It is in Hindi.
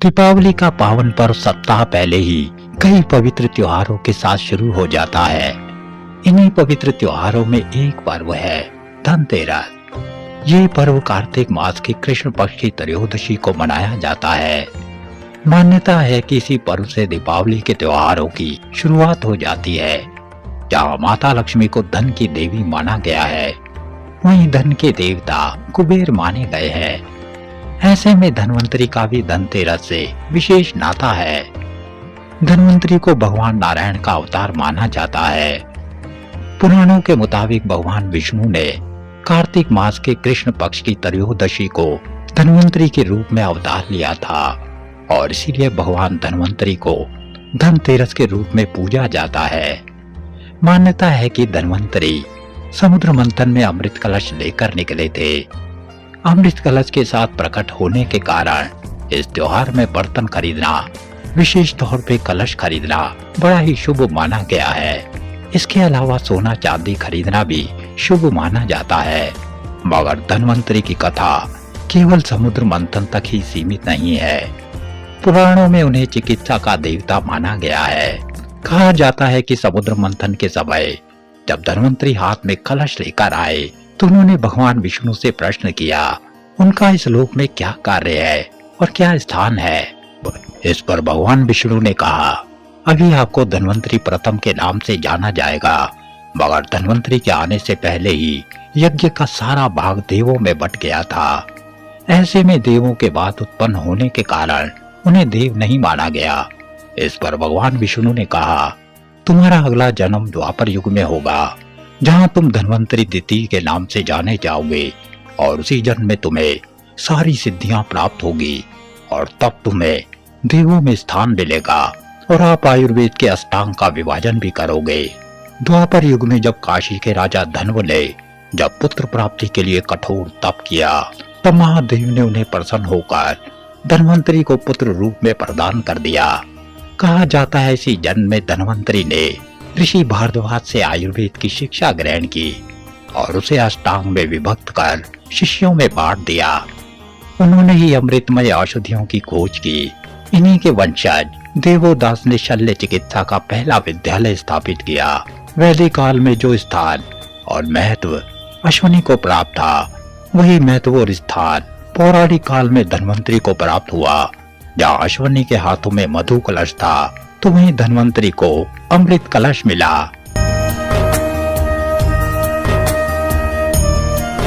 दीपावली का पावन पर्व सप्ताह पहले ही कई पवित्र त्योहारों के साथ शुरू हो जाता है। इन्हीं पवित्र त्योहारों में एक पर्व है धनतेरस। ये पर्व कार्तिक मास की कृष्ण पक्ष की त्रयोदशी को मनाया जाता है। मान्यता है कि इसी पर्व से दीपावली के त्योहारों की शुरुआत हो जाती है। जहाँ माता लक्ष्मी को धन की देवी माना गया है, वहीं धन के देवता कुबेर माने गए हैं। ऐसे में धनवंतरी का भी धनतेरस से विशेष नाता है। धनवंतरी को भगवान नारायण का अवतार माना जाता है। पुराणों के मुताबिक भगवान विष्णु ने कार्तिक मास के कृष्ण पक्ष की त्रयोदशी को धनवंतरी के रूप में अवतार लिया था और इसीलिए भगवान धनवंतरी को धनतेरस के रूप में पूजा जाता है। मान्यता है कि धनवंतरी समुद्र मंथन में अमृत कलश लेकर निकले थे। अमृत कलश के साथ प्रकट होने के कारण इस त्योहार में बर्तन खरीदना, विशेष तौर पे कलश खरीदना बड़ा ही शुभ माना गया है। इसके अलावा सोना चांदी खरीदना भी शुभ माना जाता है। मगर धनवंतरी की कथा केवल समुद्र मंथन तक ही सीमित नहीं है। पुराणों में उन्हें चिकित्सा का देवता माना गया है। कहा जाता है कि समुद्र मंथन के समय जब धनवंतरी हाथ में कलश लेकर आए तो उन्होंने भगवान विष्णु से प्रश्न किया, उनका इस लोक में क्या कार्य है और क्या स्थान है। इस पर भगवान विष्णु ने कहा, अभी आपको धनवंतरी प्रथम के नाम से जाना जाएगा। मगर धनवंतरी के आने से पहले ही यज्ञ का सारा भाग देवों में बट गया था। ऐसे में देवों के बाद उत्पन्न होने के कारण उन्हें देव नहीं माना गया। इस पर भगवान विष्णु ने कहा, तुम्हारा अगला जन्म द्वापर युग में होगा, जहाँ तुम धनवंतरी द्वितीय के नाम से जाने जाओगे और उसी जन्म में तुम्हें सारी सिद्धियां प्राप्त होगी और तब तुम्हें देवों में स्थान मिलेगा और आप आयुर्वेद के अष्टांग का विभाजन भी करोगे। द्वापर युग में जब काशी के राजा धनव ने जब पुत्र प्राप्ति के लिए कठोर तप किया, तब महादेव ने उन्हें प्रसन्न होकर धनवंतरी को पुत्र रूप में प्रदान कर दिया। कहा जाता है इसी जन्म में धनवंतरी ने ऋषि भारद्वाज से आयुर्वेद की शिक्षा ग्रहण की और उसे अष्टांग में विभक्त कर शिष्यों में बांट दिया। उन्होंने ही अमृतमय औषधियों की खोज की। इन्हीं के वंशज देवोदास ने शल्य चिकित्सा का पहला विद्यालय स्थापित किया। वैदिक काल में जो स्थान और महत्व अश्विनी को प्राप्त था, वही महत्व और स्थान पौराणिक काल में धनवंतरी को प्राप्त हुआ। जहाँ अश्विनी के हाथों में मधु कलश था, तो वहीं धनवंतरी को अमृत कलश मिला।